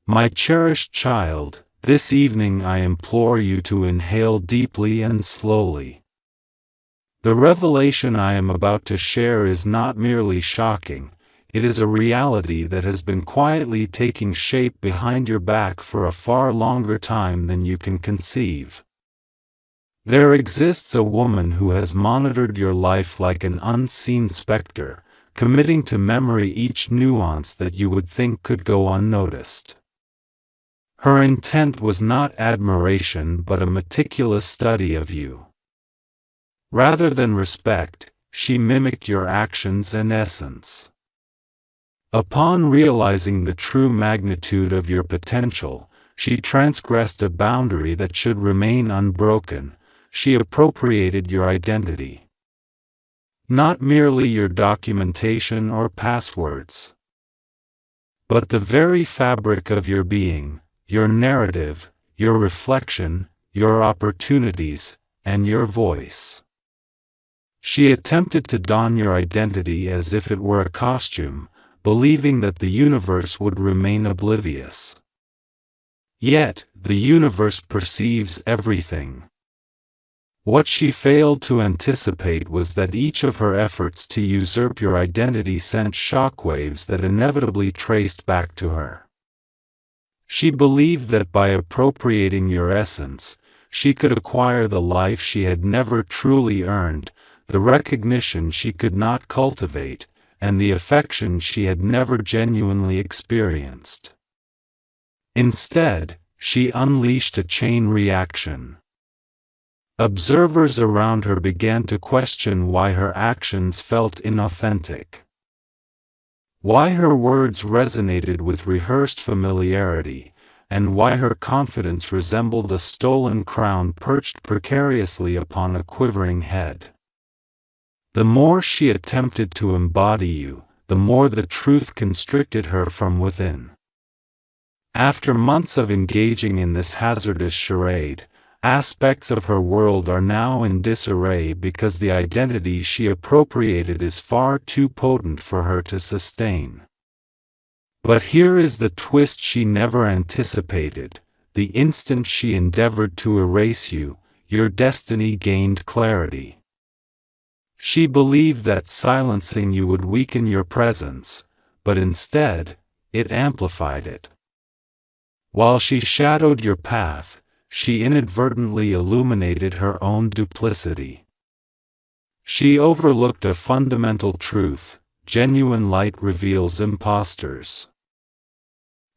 My cherished child, this evening I implore you to inhale deeply and slowly. The revelation I am about to share is not merely shocking, it is a reality that has been quietly taking shape behind your back for a far longer time than you can conceive. There exists a woman who has monitored your life like an unseen specter, committing to memory each nuance that you would think could go unnoticed. Her intent was not admiration but a meticulous study of you. Rather than respect, she mimicked your actions and essence. Upon realizing the true magnitude of your potential, she transgressed a boundary that should remain unbroken. She appropriated your identity. Not merely your documentation or passwords, but the very fabric of your being, your narrative, your reflection, your opportunities, and your voice. She attempted to don your identity as if it were a costume, believing that the universe would remain oblivious. Yet, the universe perceives everything. What she failed to anticipate was that each of her efforts to usurp your identity sent shockwaves that inevitably traced back to her. She believed that by appropriating your essence, she could acquire the life she had never truly earned, the recognition she could not cultivate, and the affection she had never genuinely experienced. Instead, she unleashed a chain reaction. Observers around her began to question why her actions felt inauthentic. Why her words resonated with rehearsed familiarity, and why her confidence resembled a stolen crown perched precariously upon a quivering head. The more she attempted to embody you, the more the truth constricted her from within. After months of engaging in this hazardous charade, aspects of her world are now in disarray because the identity she appropriated is far too potent for her to sustain. But here is the twist she never anticipated: the instant she endeavored to erase you, your destiny gained clarity. She believed that silencing you would weaken your presence, but instead, it amplified it. While she shadowed your path, she inadvertently illuminated her own duplicity. She overlooked a fundamental truth: genuine light reveals imposters.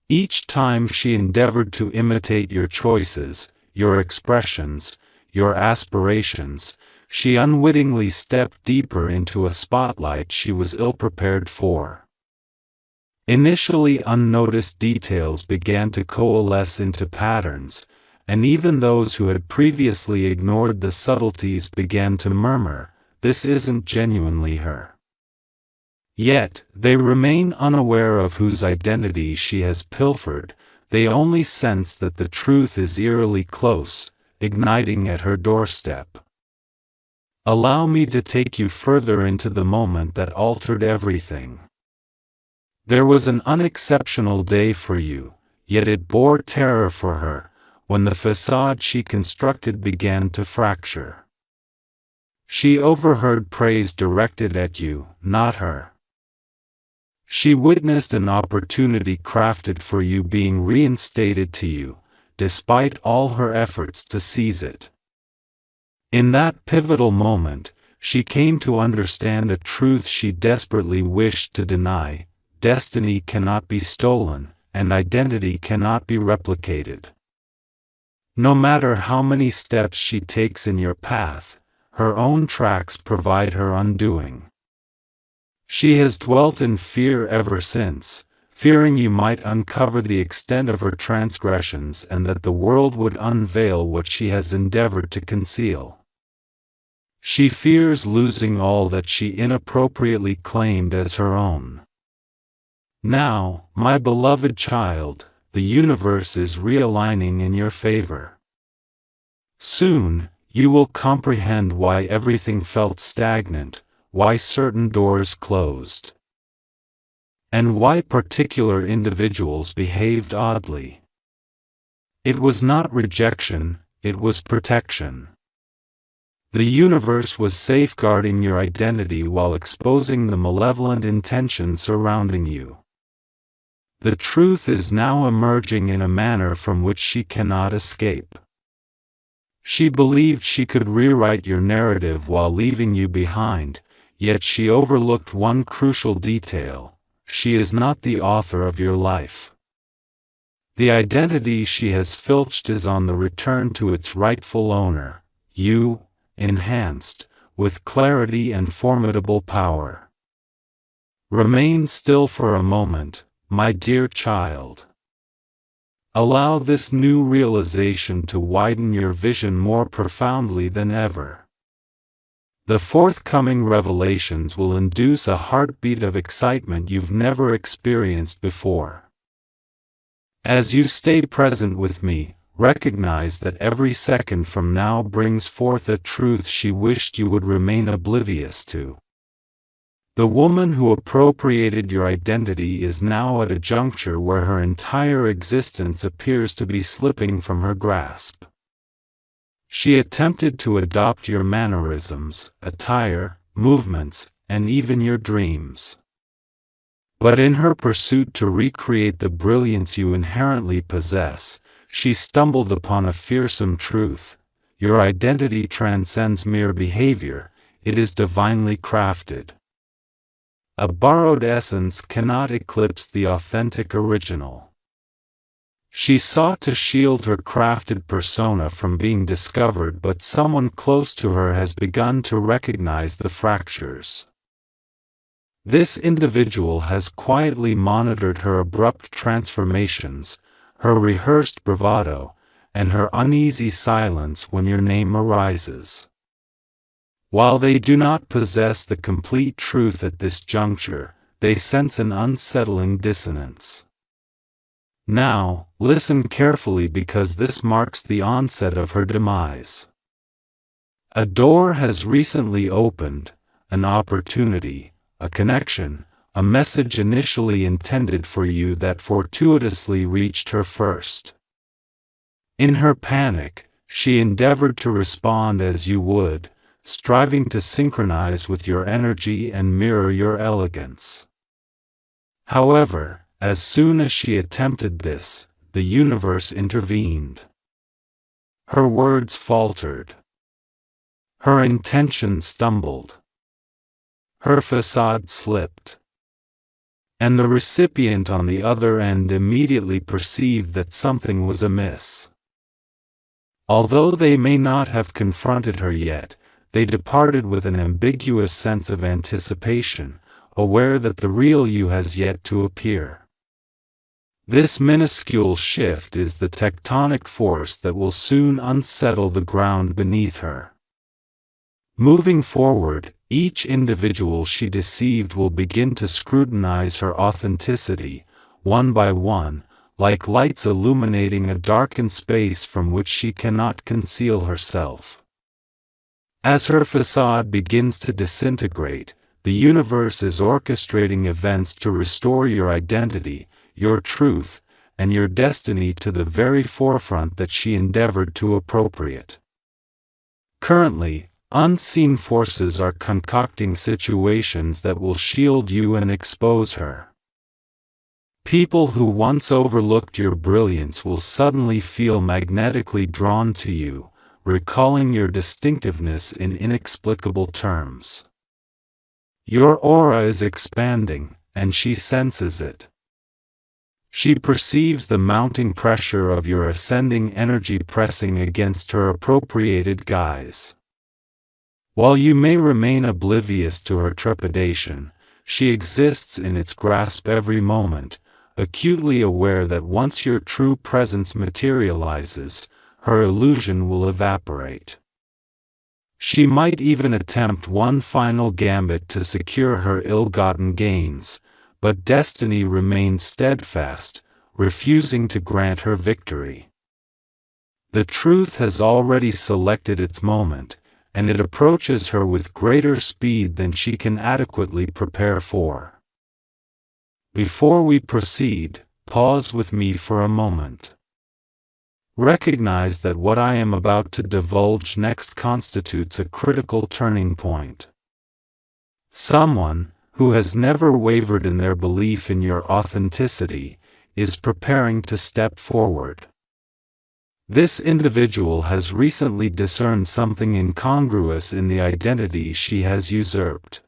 Each time she endeavored to imitate your choices, your expressions, your aspirations, she unwittingly stepped deeper into a spotlight she was ill-prepared for. Initially unnoticed details began to coalesce into patterns, and even those who had previously ignored the subtleties began to murmur, "This isn't genuinely her." Yet, they remain unaware of whose identity she has pilfered. They only sense that the truth is eerily close, igniting at her doorstep. Allow me to take you further into the moment that altered everything. There was an unexceptional day for you, yet it bore terror for her, when the facade she constructed began to fracture. She overheard praise directed at you, not her. She witnessed an opportunity crafted for you being reinstated to you, despite all her efforts to seize it. In that pivotal moment, she came to understand a truth she desperately wished to deny: destiny cannot be stolen, and identity cannot be replicated. No matter how many steps she takes in your path, her own tracks provide her undoing. She has dwelt in fear ever since, fearing you might uncover the extent of her transgressions and that the world would unveil what she has endeavored to conceal. She fears losing all that she inappropriately claimed as her own. Now, my beloved child, the universe is realigning in your favor. Soon, you will comprehend why everything felt stagnant, why certain doors closed, and why particular individuals behaved oddly. It was not rejection, it was protection. The universe was safeguarding your identity while exposing the malevolent intention surrounding you. The truth is now emerging in a manner from which she cannot escape. She believed she could rewrite your narrative while leaving you behind, yet she overlooked one crucial detail: she is not the author of your life. The identity she has filched is on the return to its rightful owner, you, enhanced, with clarity and formidable power. Remain still for a moment, my dear child. Allow this new realization to widen your vision more profoundly than ever. The forthcoming revelations will induce a heartbeat of excitement you've never experienced before. As you stay present with me, recognize that every second from now brings forth a truth she wished you would remain oblivious to. The woman who appropriated your identity is now at a juncture where her entire existence appears to be slipping from her grasp. She attempted to adopt your mannerisms, attire, movements, and even your dreams. But in her pursuit to recreate the brilliance you inherently possess, she stumbled upon a fearsome truth: your identity transcends mere behavior, it is divinely crafted. A borrowed essence cannot eclipse the authentic original. She sought to shield her crafted persona from being discovered, but someone close to her has begun to recognize the fractures. This individual has quietly monitored her abrupt transformations, her rehearsed bravado, and her uneasy silence when your name arises. While they do not possess the complete truth at this juncture, they sense an unsettling dissonance. Now, listen carefully, because this marks the onset of her demise. A door has recently opened, an opportunity, a connection, a message initially intended for you that fortuitously reached her first. In her panic, she endeavored to respond as you would, striving to synchronize with your energy and mirror your elegance. However, as soon as she attempted this, the universe intervened. Her words faltered. Her intention stumbled. Her facade slipped. And the recipient on the other end immediately perceived that something was amiss. Although they may not have confronted her yet, they departed with an ambiguous sense of anticipation, aware that the real you has yet to appear. This minuscule shift is the tectonic force that will soon unsettle the ground beneath her. Moving forward, each individual she deceived will begin to scrutinize her authenticity, one by one, like lights illuminating a darkened space from which she cannot conceal herself. As her facade begins to disintegrate, the universe is orchestrating events to restore your identity, your truth, and your destiny to the very forefront that she endeavored to appropriate. Currently, unseen forces are concocting situations that will shield you and expose her. People who once overlooked your brilliance will suddenly feel magnetically drawn to you, recalling your distinctiveness in inexplicable terms. Your aura is expanding, and she senses it. She perceives the mounting pressure of your ascending energy pressing against her appropriated guise. While you may remain oblivious to her trepidation, she exists in its grasp every moment, acutely aware that once your true presence materializes, her illusion will evaporate. She might even attempt one final gambit to secure her ill-gotten gains, but destiny remains steadfast, refusing to grant her victory. The truth has already selected its moment, and it approaches her with greater speed than she can adequately prepare for. Before we proceed, pause with me for a moment. Recognize that what I am about to divulge next constitutes a critical turning point. Someone, who has never wavered in their belief in your authenticity, is preparing to step forward. This individual has recently discerned something incongruous in the identity she has usurped.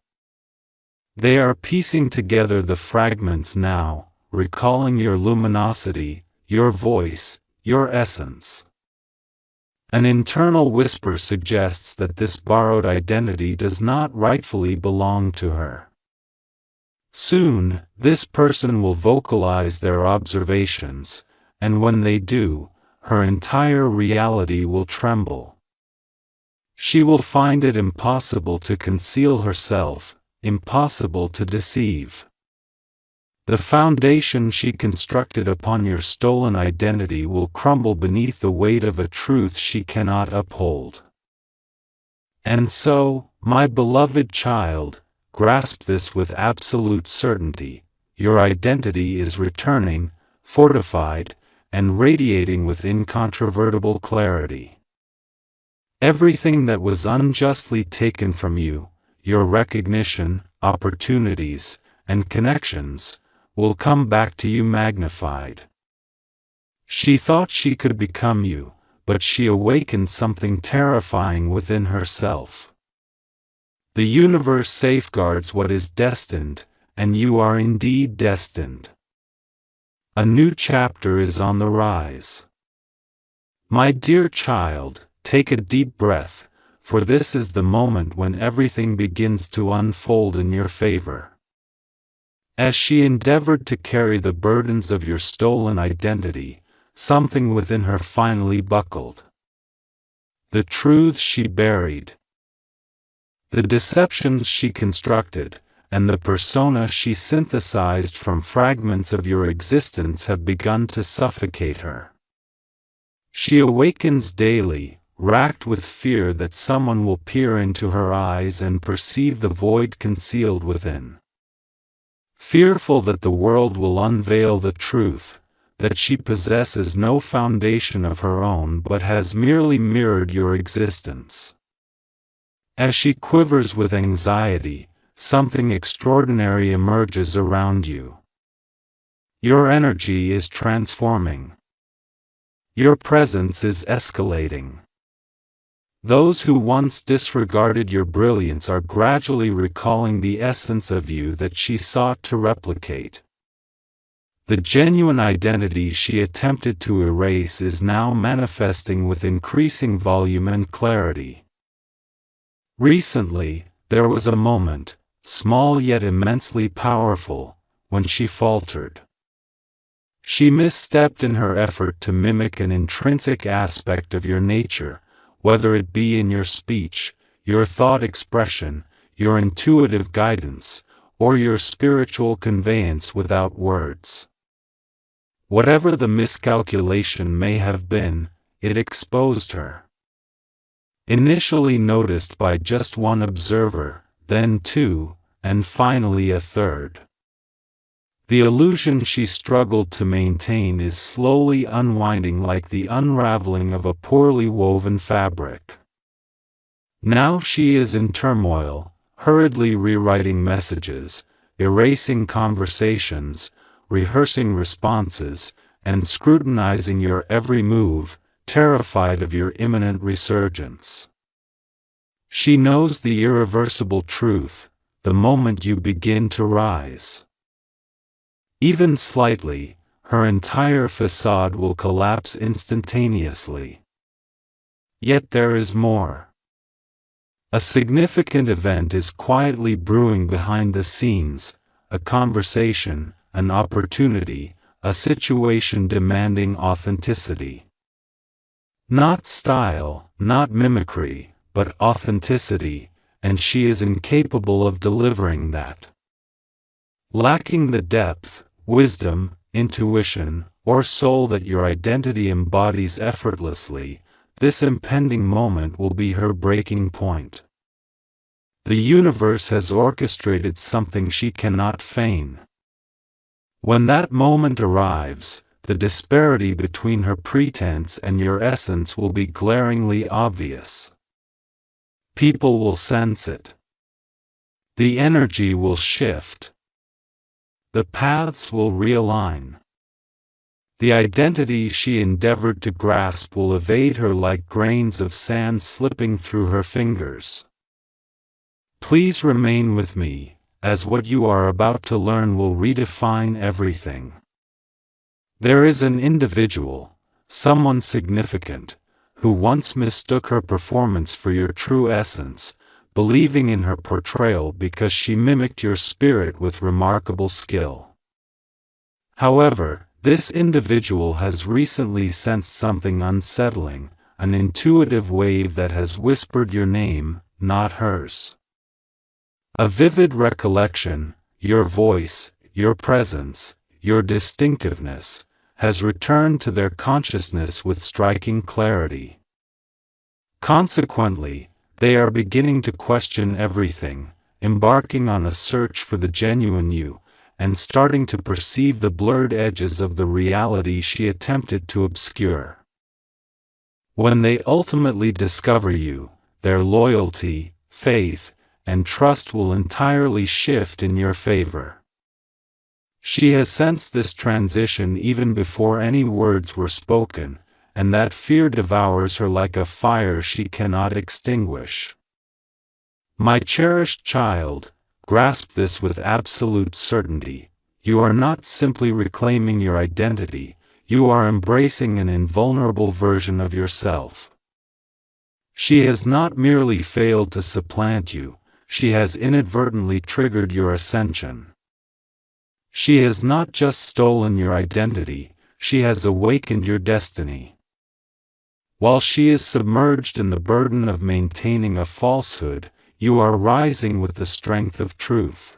They are piecing together the fragments now, recalling your luminosity, your voice, your essence. An internal whisper suggests that this borrowed identity does not rightfully belong to her. Soon, this person will vocalize their observations, and when they do, her entire reality will tremble. She will find it impossible to conceal herself, impossible to deceive. The foundation she constructed upon your stolen identity will crumble beneath the weight of a truth she cannot uphold. And so, my beloved child, grasp this with absolute certainty: your identity is returning, fortified, and radiating with incontrovertible clarity. Everything that was unjustly taken from you, your recognition, opportunities, and connections, will come back to you magnified. She thought she could become you, but she awakened something terrifying within herself. The universe safeguards what is destined, and you are indeed destined. A new chapter is on the rise. My dear child, take a deep breath, for this is the moment when everything begins to unfold in your favor. As she endeavored to carry the burdens of your stolen identity, something within her finally buckled. The truths she buried, the deceptions she constructed, and the persona she synthesized from fragments of your existence have begun to suffocate her. She awakens daily, racked with fear that someone will peer into her eyes and perceive the void concealed within. Fearful that the world will unveil the truth, that she possesses no foundation of her own but has merely mirrored your existence. As she quivers with anxiety, something extraordinary emerges around you. Your energy is transforming. Your presence is escalating. Those who once disregarded your brilliance are gradually recalling the essence of you that she sought to replicate. The genuine identity she attempted to erase is now manifesting with increasing volume and clarity. Recently, there was a moment, small yet immensely powerful, when she faltered. She misstepped in her effort to mimic an intrinsic aspect of your nature, whether it be in your speech, your thought expression, your intuitive guidance, or your spiritual conveyance without words. Whatever the miscalculation may have been, it exposed her. Initially noticed by just one observer, then two, and finally a third. The illusion she struggled to maintain is slowly unwinding like the unraveling of a poorly woven fabric. Now she is in turmoil, hurriedly rewriting messages, erasing conversations, rehearsing responses, and scrutinizing your every move, terrified of your imminent resurgence. She knows the irreversible truth: the moment you begin to rise, even slightly, her entire facade will collapse instantaneously. Yet there is more. A significant event is quietly brewing behind the scenes, a conversation, an opportunity, a situation demanding authenticity. Not style, not mimicry, but authenticity, and she is incapable of delivering that. Lacking the depth, wisdom, intuition, or soul that your identity embodies effortlessly, this impending moment will be her breaking point. The universe has orchestrated something she cannot feign. When that moment arrives, the disparity between her pretense and your essence will be glaringly obvious. People will sense it. The energy will shift. The paths will realign. The identity she endeavored to grasp will evade her like grains of sand slipping through her fingers. Please remain with me, as what you are about to learn will redefine everything. There is an individual, someone significant, who once mistook her performance for your true essence, believing in her portrayal because she mimicked your spirit with remarkable skill. However, this individual has recently sensed something unsettling, an intuitive wave that has whispered your name, not hers. A vivid recollection, your voice, your presence, your distinctiveness, has returned to their consciousness with striking clarity. Consequently, they are beginning to question everything, embarking on a search for the genuine you, and starting to perceive the blurred edges of the reality she attempted to obscure. When they ultimately discover you, their loyalty, faith, and trust will entirely shift in your favor. She has sensed this transition even before any words were spoken, and that fear devours her like a fire she cannot extinguish. My cherished child, grasp this with absolute certainty. You are not simply reclaiming your identity, you are embracing an invulnerable version of yourself. She has not merely failed to supplant you, she has inadvertently triggered your ascension. She has not just stolen your identity, she has awakened your destiny. While she is submerged in the burden of maintaining a falsehood, you are rising with the strength of truth.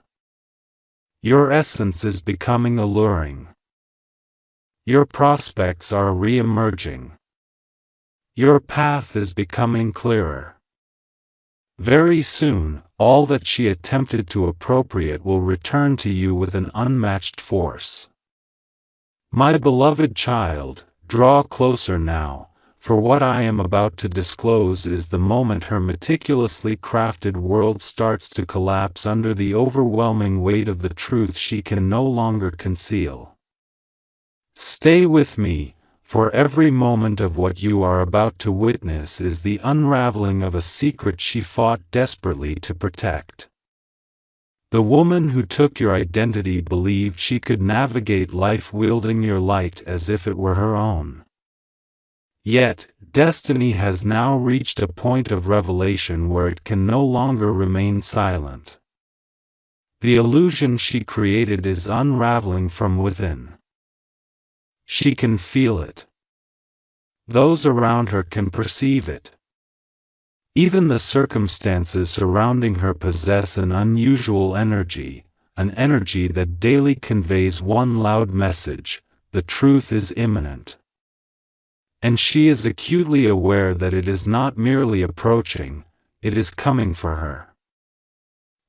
Your essence is becoming alluring. Your prospects are re-emerging. Your path is becoming clearer. Very soon, all that she attempted to appropriate will return to you with an unmatched force. My beloved child, draw closer now, for what I am about to disclose is the moment her meticulously crafted world starts to collapse under the overwhelming weight of the truth she can no longer conceal. Stay with me, for every moment of what you are about to witness is the unraveling of a secret she fought desperately to protect. The woman who took your identity believed she could navigate life wielding your light as if it were her own. Yet, destiny has now reached a point of revelation where it can no longer remain silent. The illusion she created is unraveling from within. She can feel it. Those around her can perceive it. Even the circumstances surrounding her possess an unusual energy, an energy that daily conveys one loud message: the truth is imminent. And she is acutely aware that it is not merely approaching, it is coming for her.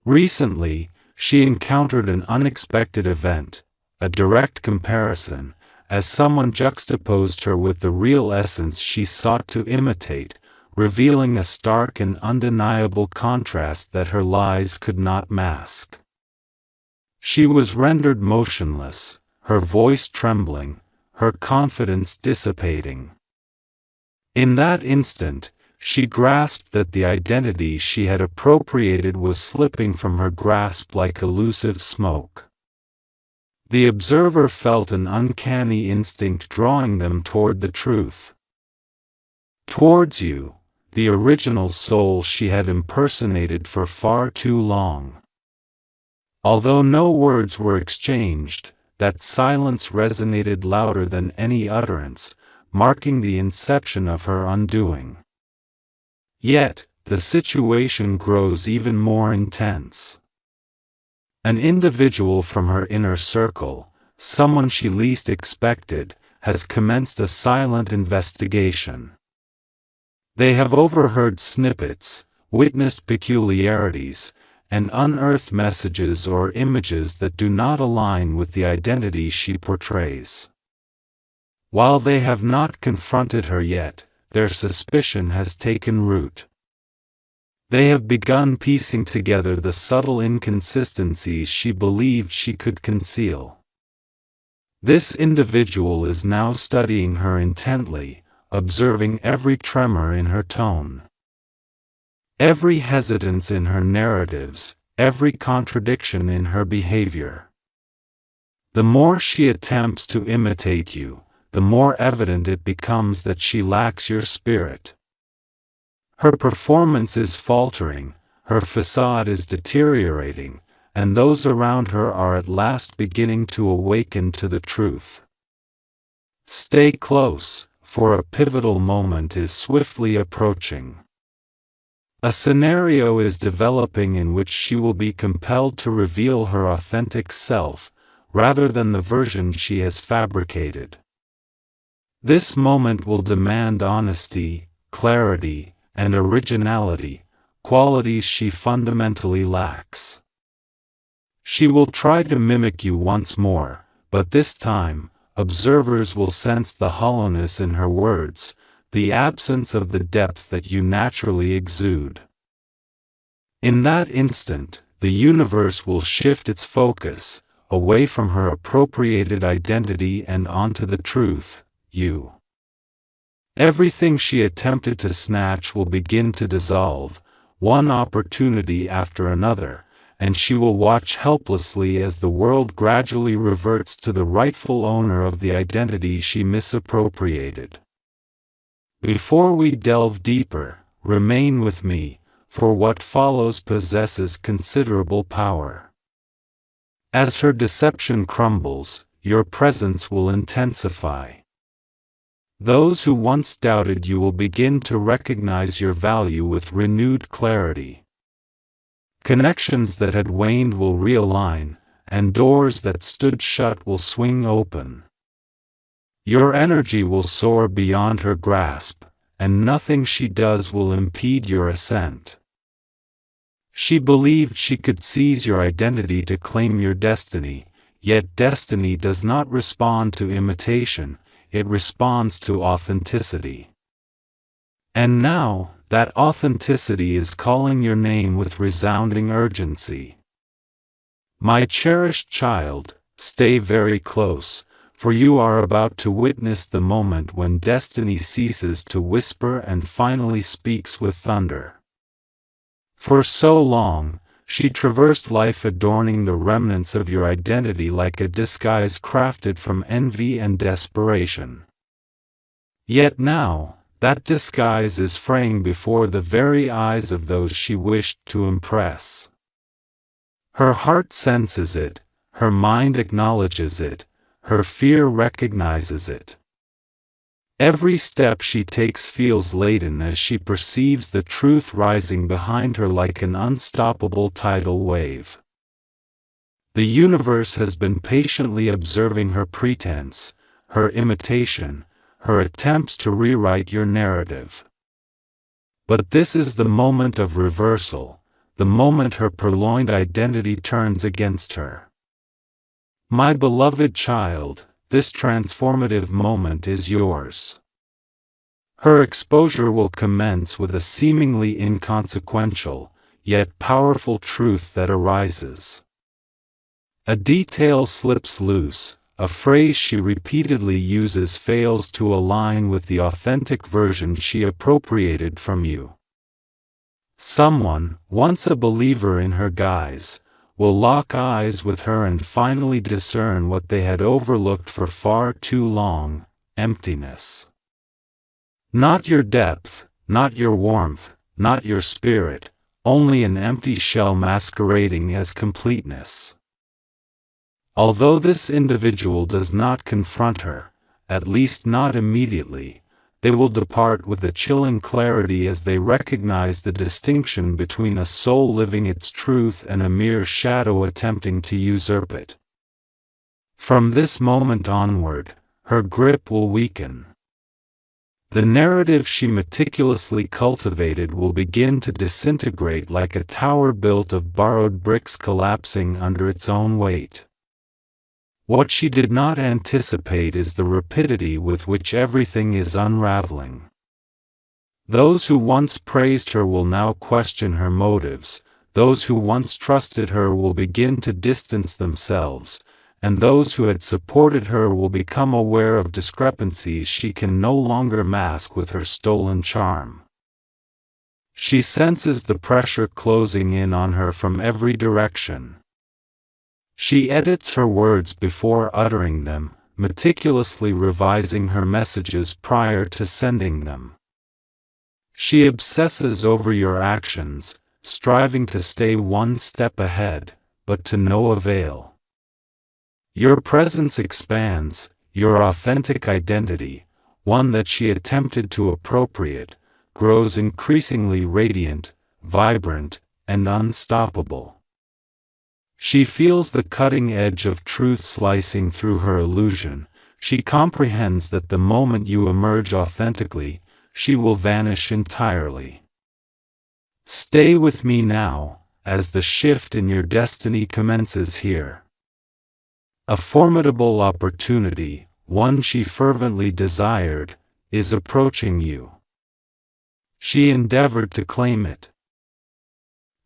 Recently, she encountered an unexpected event, a direct comparison, as someone juxtaposed her with the real essence she sought to imitate, revealing a stark and undeniable contrast that her lies could not mask. She was rendered motionless, her voice trembling, her confidence dissipating. In that instant, she grasped that the identity she had appropriated was slipping from her grasp like elusive smoke. The observer felt an uncanny instinct drawing them toward the truth. Towards you, the original soul she had impersonated for far too long. Although no words were exchanged, that silence resonated louder than any utterance, marking the inception of her undoing. Yet, the situation grows even more intense. An individual from her inner circle, someone she least expected, has commenced a silent investigation. They have overheard snippets, witnessed peculiarities, and unearth messages or images that do not align with the identity she portrays. While they have not confronted her yet, their suspicion has taken root. They have begun piecing together the subtle inconsistencies she believed she could conceal. This individual is now studying her intently, observing every tremor in her tone, every hesitance in her narratives, every contradiction in her behavior. The more she attempts to imitate you, the more evident it becomes that she lacks your spirit. Her performance is faltering, her facade is deteriorating, and those around her are at last beginning to awaken to the truth. Stay close, for a pivotal moment is swiftly approaching. A scenario is developing in which she will be compelled to reveal her authentic self, rather than the version she has fabricated. This moment will demand honesty, clarity, and originality, qualities she fundamentally lacks. She will try to mimic you once more, but this time, observers will sense the hollowness in her words, the absence of the depth that you naturally exude. In that instant, the universe will shift its focus, away from her appropriated identity and onto the truth, you. Everything she attempted to snatch will begin to dissolve, one opportunity after another, and she will watch helplessly as the world gradually reverts to the rightful owner of the identity she misappropriated. Before we delve deeper, remain with me, for what follows possesses considerable power. As her deception crumbles, your presence will intensify. Those who once doubted you will begin to recognize your value with renewed clarity. Connections that had waned will realign, and doors that stood shut will swing open. Your energy will soar beyond her grasp, and nothing she does will impede your ascent. She believed she could seize your identity to claim your destiny, yet destiny does not respond to imitation, it responds to authenticity. And now, that authenticity is calling your name with resounding urgency. My cherished child, stay very close, for you are about to witness the moment when destiny ceases to whisper and finally speaks with thunder. For so long, she traversed life adorning the remnants of your identity like a disguise crafted from envy and desperation. Yet now, that disguise is fraying before the very eyes of those she wished to impress. Her heart senses it, her mind acknowledges it, her fear recognizes it. Every step she takes feels laden as she perceives the truth rising behind her like an unstoppable tidal wave. The universe has been patiently observing her pretense, her imitation, her attempts to rewrite your narrative. But this is the moment of reversal, the moment her purloined identity turns against her. My beloved child, this transformative moment is yours. Her exposure will commence with a seemingly inconsequential, yet powerful truth that arises. A detail slips loose, a phrase she repeatedly uses fails to align with the authentic version she appropriated from you. Someone, once a believer in her guise, will lock eyes with her and finally discern what they had overlooked for far too long: emptiness. Not your depth, not your warmth, not your spirit, only an empty shell masquerading as completeness. Although this individual does not confront her, at least not immediately, they will depart with a chilling clarity as they recognize the distinction between a soul living its truth and a mere shadow attempting to usurp it. From this moment onward, her grip will weaken. The narrative she meticulously cultivated will begin to disintegrate like a tower built of borrowed bricks collapsing under its own weight. What she did not anticipate is the rapidity with which everything is unraveling. Those who once praised her will now question her motives, those who once trusted her will begin to distance themselves, and those who had supported her will become aware of discrepancies she can no longer mask with her stolen charm. She senses the pressure closing in on her from every direction. She edits her words before uttering them, meticulously revising her messages prior to sending them. She obsesses over your actions, striving to stay one step ahead, but to no avail. Your presence expands, your authentic identity, one that she attempted to appropriate, grows increasingly radiant, vibrant, and unstoppable. She feels the cutting edge of truth slicing through her illusion. She comprehends that the moment you emerge authentically, she will vanish entirely. Stay with me now, as the shift in your destiny commences here. A formidable opportunity, one she fervently desired, is approaching you. She endeavored to claim it,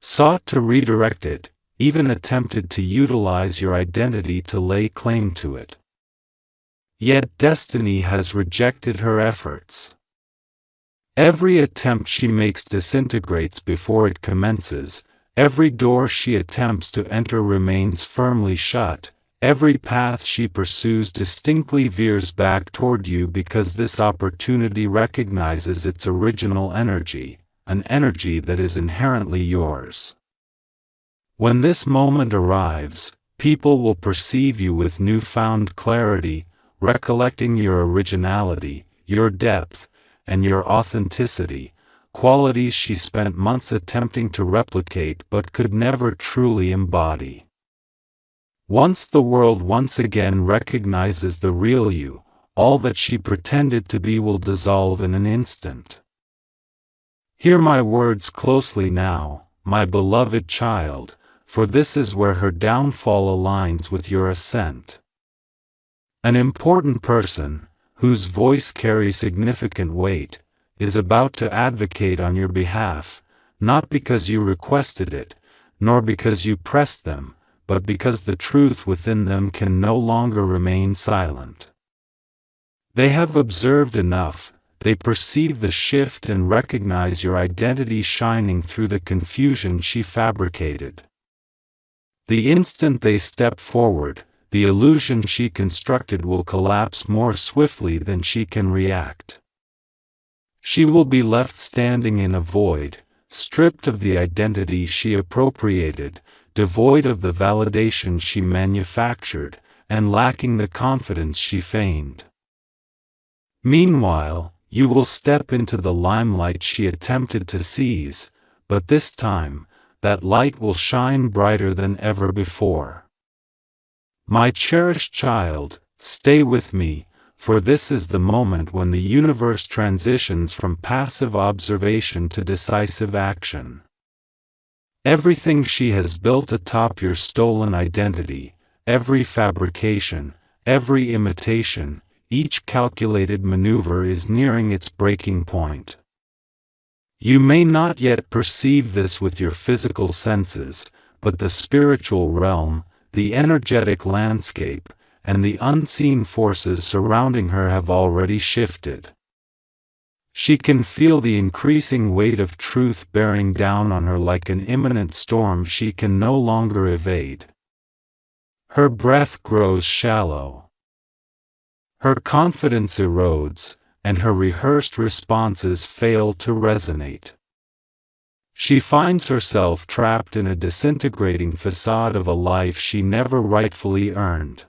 sought to redirect it, even attempted to utilize your identity to lay claim to it. Yet destiny has rejected her efforts. Every attempt she makes disintegrates before it commences, every door she attempts to enter remains firmly shut, every path she pursues distinctly veers back toward you because this opportunity recognizes its original energy, an energy that is inherently yours. When this moment arrives, people will perceive you with newfound clarity, recollecting your originality, your depth, and your authenticity, qualities she spent months attempting to replicate but could never truly embody. Once the world once again recognizes the real you, all that she pretended to be will dissolve in an instant. Hear my words closely now, my beloved child, for this is where her downfall aligns with your ascent. An important person, whose voice carries significant weight, is about to advocate on your behalf, not because you requested it, nor because you pressed them, but because the truth within them can no longer remain silent. They have observed enough, they perceive the shift and recognize your identity shining through the confusion she fabricated. The instant they step forward, the illusion she constructed will collapse more swiftly than she can react. She will be left standing in a void, stripped of the identity she appropriated, devoid of the validation she manufactured, and lacking the confidence she feigned. Meanwhile, you will step into the limelight she attempted to seize, but this time, that light will shine brighter than ever before. My cherished child, stay with me, for this is the moment when the universe transitions from passive observation to decisive action. Everything she has built atop your stolen identity, every fabrication, every imitation, each calculated maneuver is nearing its breaking point. You may not yet perceive this with your physical senses, but the spiritual realm, the energetic landscape, and the unseen forces surrounding her have already shifted. She can feel the increasing weight of truth bearing down on her like an imminent storm she can no longer evade. Her breath grows shallow. Her confidence erodes, and her rehearsed responses fail to resonate. She finds herself trapped in a disintegrating facade of a life she never rightfully earned.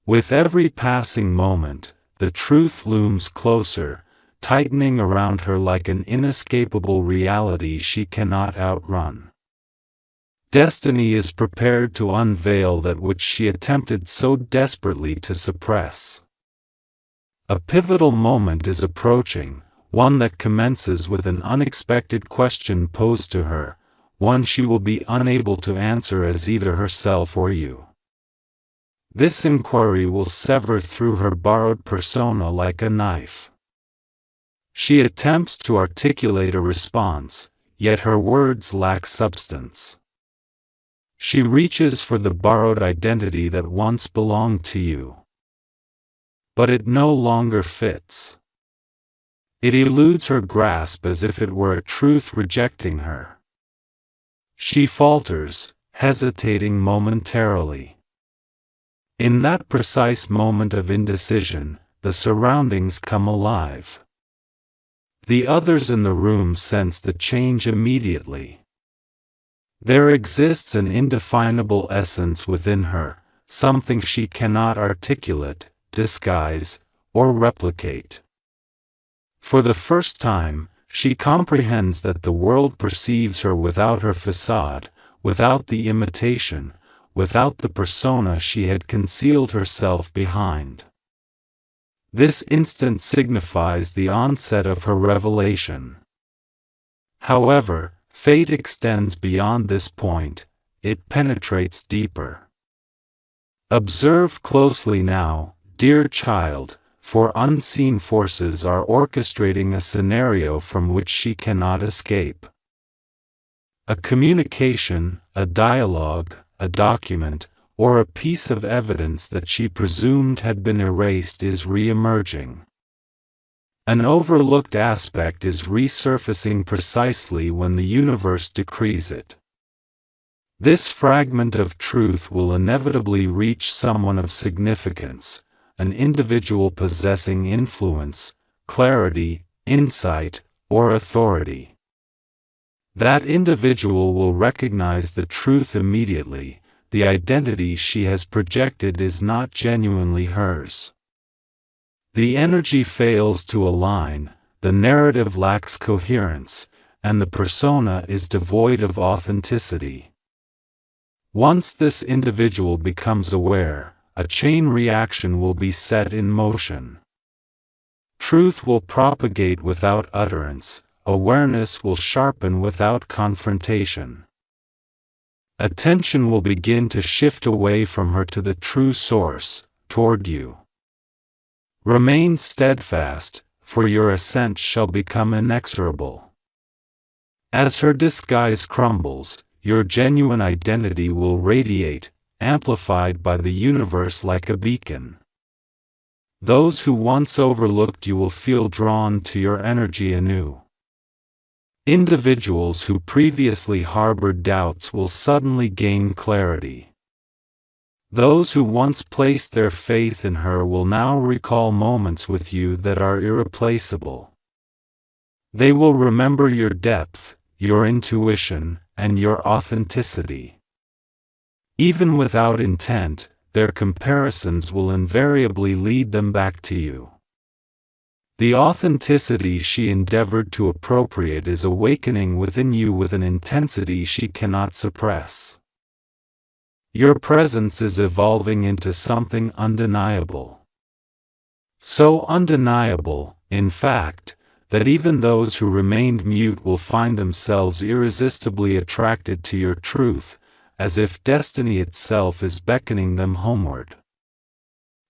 With every passing moment, the truth looms closer, tightening around her like an inescapable reality she cannot outrun. Destiny is prepared to unveil that which she attempted so desperately to suppress. A pivotal moment is approaching, one that commences with an unexpected question posed to her, one she will be unable to answer as either herself or you. This inquiry will sever through her borrowed persona like a knife. She attempts to articulate a response, yet her words lack substance. She reaches for the borrowed identity that once belonged to you. But it no longer fits. It eludes her grasp as if it were a truth rejecting her. She falters, hesitating momentarily. In that precise moment of indecision, the surroundings come alive. The others in the room sense the change immediately. There exists an indefinable essence within her, something she cannot articulate, disguise, or replicate. For the first time, she comprehends that the world perceives her without her facade, without the imitation, without the persona she had concealed herself behind. This instant signifies the onset of her revelation. However, fate extends beyond this point, it penetrates deeper. Observe closely now, dear child, for unseen forces are orchestrating a scenario from which she cannot escape. A communication, a dialogue, a document, or a piece of evidence that she presumed had been erased is re-emerging. An overlooked aspect is resurfacing precisely when the universe decrees it. This fragment of truth will inevitably reach someone of significance, an individual possessing influence, clarity, insight, or authority. That individual will recognize the truth immediately. The identity she has projected is not genuinely hers. The energy fails to align, the narrative lacks coherence, and the persona is devoid of authenticity. Once this individual becomes aware, a chain reaction will be set in motion. Truth will propagate without utterance, awareness will sharpen without confrontation. Attention will begin to shift away from her to the true source, toward you. Remain steadfast, for your ascent shall become inexorable. As her disguise crumbles, your genuine identity will radiate, amplified by the universe like a beacon. Those who once overlooked you will feel drawn to your energy anew. Individuals who previously harbored doubts will suddenly gain clarity. Those who once placed their faith in her will now recall moments with you that are irreplaceable. They will remember your depth, your intuition, and your authenticity. Even without intent, their comparisons will invariably lead them back to you. The authenticity she endeavored to appropriate is awakening within you with an intensity she cannot suppress. Your presence is evolving into something undeniable. So undeniable, in fact, that even those who remained mute will find themselves irresistibly attracted to your truth, as if destiny itself is beckoning them homeward.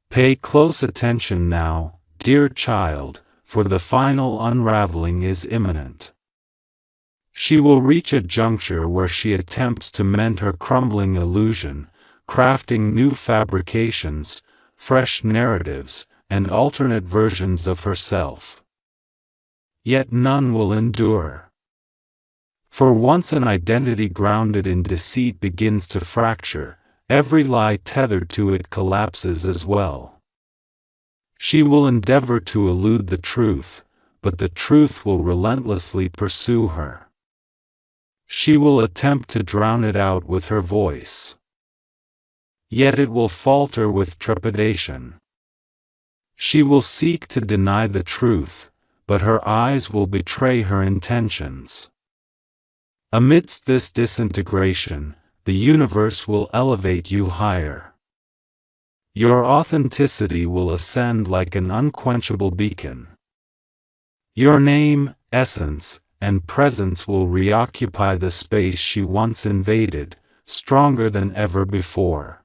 Pay close attention now, dear child, for the final unraveling is imminent. She will reach a juncture where she attempts to mend her crumbling illusion, crafting new fabrications, fresh narratives, and alternate versions of herself. Yet none will endure. For once an identity grounded in deceit begins to fracture, every lie tethered to it collapses as well. She will endeavor to elude the truth, but the truth will relentlessly pursue her. She will attempt to drown it out with her voice. Yet it will falter with trepidation. She will seek to deny the truth, but her eyes will betray her intentions. Amidst this disintegration, the universe will elevate you higher. Your authenticity will ascend like an unquenchable beacon. Your name, essence, and presence will reoccupy the space she once invaded, stronger than ever before.